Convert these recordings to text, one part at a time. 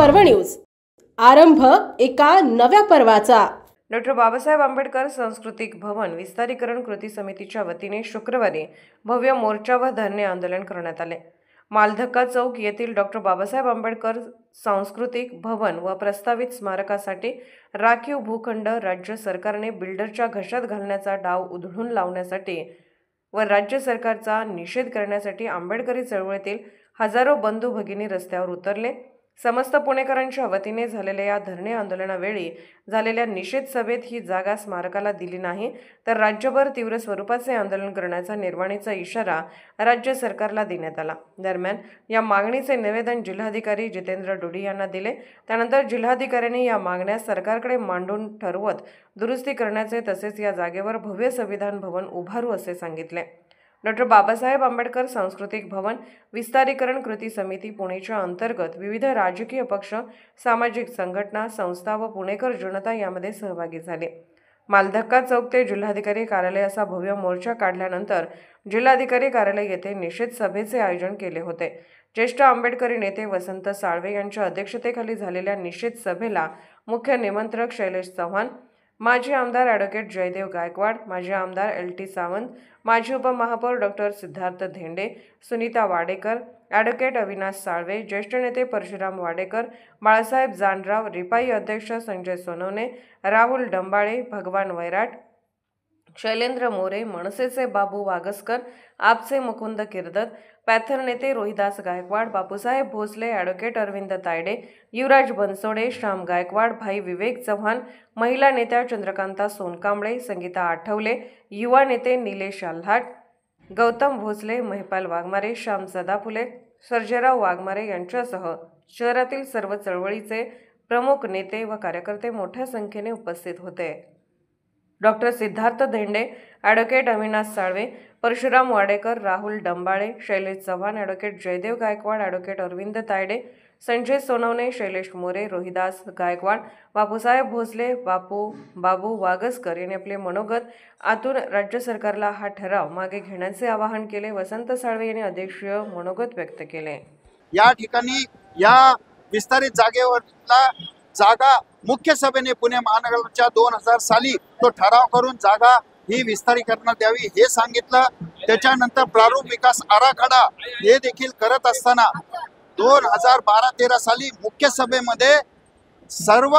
पर्व न्यूज। आरंभ एका नव्या पर्वाचा। डॉ. बाबासाहेब आंबेडकर सांस्कृतिक भवन विस्तारीकरण कृती समितीच्या वतीने शुक्रवारी भव्य मोर्चा व धरणे आंदोलन करण्यात आले। मालधक्का चौक येथील डॉ. बाबासाहेब आंबेडकर सांस्कृतिक भवन व प्रस्तावित स्मारकासाठी राखीव भूखंड राज्य सरकारने बिल्डरच्या घशात घालण्याचा डाव उधळून लावण्यासाठी व राज्य सरकारचा निषेध करण्यासाठी आंबेडकरी चळवळीतील हजारो बंधू भगिनी रस्त्यावर उतरले। समस्त पुणेकरांच्या वतीने झालेल्या या धरणे आंदोलनावेळी झालेल्या निषेध सभेत ही जागा स्मारकाला दिली नाही तर राज्यभर तीव्र स्वरूपाचे आंदोलन करण्याचा निर्वाणीचा इशारा राज्य सरकारला देण्यात आला। दरम्यान या मागणीचे निवेदन जिल्हाधिकारी जितेंद्र डोडी यांना दिले। त्यानंतर जिल्हाधिकाऱ्यांनी या मागण्या सरकारकडे मांडून ठरवत दुरुस्ती करण्याचे तसेच या जागेवर भव्य संविधान भवन उभारू असे सांगितले। डॉ. बाबासाहेब आंबेडकर सांस्कृतिक भवन विस्तारीकरण कृती समिती पुणेच्या अंतर्गत विविध राजकीय पक्ष, सामाजिक संघटना, संस्था व पुणेकर जनता यामध्ये सहभागी झाले। मालधक्का चौक ते जिल्हाधिकारी कार्यालय असा भव्य मोर्चा काढल्यानंतर जिल्हाधिकारी कार्यालय येथे निषेध सभेचे आयोजन केले होते। ज्येष्ठ आंबेडकरी नेते वसंत साळवे यांच्या अध्यक्षतेखाली झालेल्या निषेध सभेला मुख्य निमंत्रक शैलेश चव्हाण, माजी आमदार ॲडव्होकेट जयदेव गायकवाड, माजी आमदार LT सावंत, माजी उपमहापौर डॉ. सिद्धार्थ धेंडे, सुनीता वाडेकर, ॲडव्होकेट अविनाश साळवे, ज्येष्ठ नेते परशुराम वाडेकर, बाळासाहेब जानराव, रिपाई अध्यक्ष संजय सोनवणे, राहुल डंबाळे, भगवान वैराट, शैलेंद्र मोरे, मनसेचे बाबू वागसकर, आपचे मुकुंद किर्दत, पॅथर नेते रोहिदास गायकवाड, बापूसाहेब भोसले, ॲडव्होकेट अरविंद तायडे, युवराज बनसोडे, श्याम गायकवाड, भाई विवेक चव्हाण, महिला नेत्या चंद्रकांता सोनकांबळे, संगीता आठवले, युवा नेते निलेश आल्हाट, गौतम भोसले, महिपाल वाघमारे, श्याम सदाफुले, सर्जेराव वाघमारे यांच्यासह शहरातील सर्व चळवळीचे प्रमुख नेते व कार्यकर्ते मोठ्या संख्येने उपस्थित होते। डॉ. Siddharth Dhende, advocate Avinash Salve, Parshuram Wadekar, Rahul Dambale, Shailesh Chavan, advocate Jaydev Gaikwad, advocate Arvind Tayade, Sanjay Sonawane, Shailesh More, Rohidas Gaikwad, Bapusaheb Bhosale, Babu Wagaskar यांनी आपले मनोगत आतून राज्य सरकारला हा ठराव मागे घेण्याचे आवाहन केले। वसंत साळवे यांनी अध्यक्षीय मनोगत व्यक्त केले। या ठिकाणी या विस्तारित जागेवरला जागा मुख्य सभेने पुणे महानगरच्या 2000 साली तो ठराव करून जागा ही विस्तारीकरणात द्यावी हे सांगितलं। त्याच्यानंतर प्रारूप विकास आराखडा हे देखील करत असताना 2012-13 साली मुख्य सभेमध्ये सर्व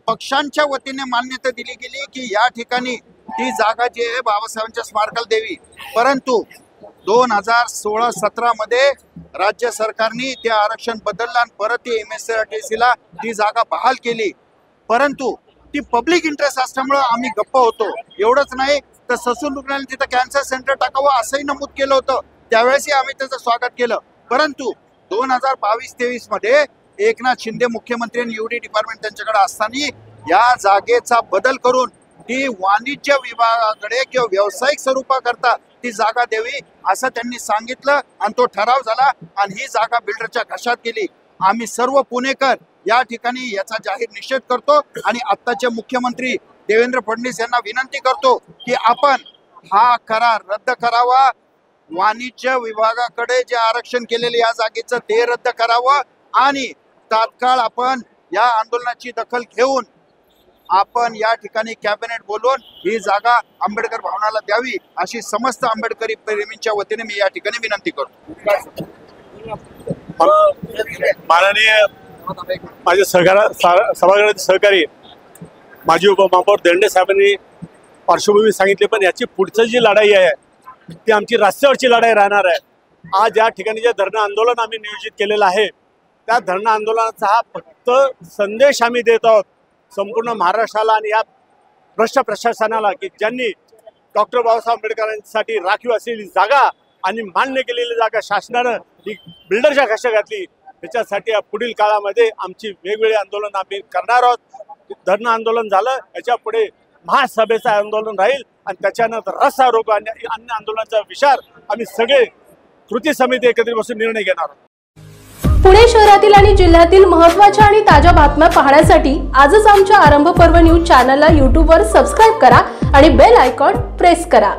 पक्षांच्या वतीने मान्यता दिली गेली की या ठिकाणी ती जागा जी आहे बाबासाहेबांच्या स्मारकाला द्यावी। परंतु 2016-17 मध्ये राज्य सरकारने ते आरक्षण बदललं आणि परत MSRTCला ती जागा बहाल केली। परंतु ती पब्लिक इंटरेस्ट असल्यामुळे आम्ही गप्प होतो। एवढंच नाही तर ससून रुग्णालयात तिथं कॅन्सर सेंटर टाकावं असंही नमूद केलं होतं, त्यावेळेसही आम्ही त्याचं स्वागत केलं। परंतु 2022-23 मध्ये एकनाथ शिंदे मुख्यमंत्री आणि UD डिपार्टमेंट त्यांच्याकडे असताना या जागेचा बदल करून ती वाणिज्य विभागाकडे किंवा व्यावसायिक स्वरूपाकरता ती जागा द्यावी असं त्यांनी सांगितलं आणि तो ठराव झाला आणि ही जागा बिल्डरच्या घशात गेली। आम्ही सर्व पुणेकर या ठिकाणी याचा जाहीर निषेध करतो आणि आत्ताचे मुख्यमंत्री देवेंद्र फडणवीस यांना विनंती करतो की आपण हा करार रद्द करावा। वाणिज्य विभागाकडे जे आरक्षण केलेले या जागेचं ते रद्द करावं आणि तात्काळ आपण या आंदोलनाची दखल घेऊन आपण या ठिकाणी कॅबिनेट बोलवून ही जागा आंबेडकर भवनाला द्यावी अशी समस्त आंबेडकरी प्रेमींच्या वतीने मी या ठिकाणी विनंती करतो। माननीय माझे सभागृहाचे सहकारी माजी उपमहापौर धेंडे साहेबांनी पार्श्वभूमी सांगितली, पण याची पुढची जी लढाई आहे ती आमची रस्त्यावरची लढाई राहणार आहे। आज या ठिकाणी जे धरणं आंदोलन आम्ही नियोजित केलेलं आहे त्या धरणं आंदोलनाचा हा फक्त संदेश आम्ही देत आहोत संपूर्ण महाराष्ट्राला आणि या भ्रष्ट प्रशासनाला की ज्यांनी डॉ. बाबासाहेब आंबेडकरांसाठी राखीव असलेली जागा आणि मान्य केलेली जागा शासनानं ही बिल्डरच्या घशात घातली। त्याच्यासाठी पुढील काळामध्ये आमची वेगवेगळी आंदोलन आम्ही करणार आहोत। धरणं आंदोलन झालं याच्या पुढे महासभेचं आंदोलन राहील आणि त्याच्यानंतर रस्ता रोको आणि अन्य आंदोलनाचा विचार आम्ही सगळे कृती समिती एकत्रित बसून निर्णय घेणार आहोत। पुणे शहरातील आणि जिल्ह्यातील महत्त्वाच्या आणि ताज्या बातम्या पाहण्यासाठी आजच आमच्या आरंभ पर्व न्यूज चॅनलला YouTube वर सबस्क्राइब करा आणि बेल आयकॉन प्रेस करा।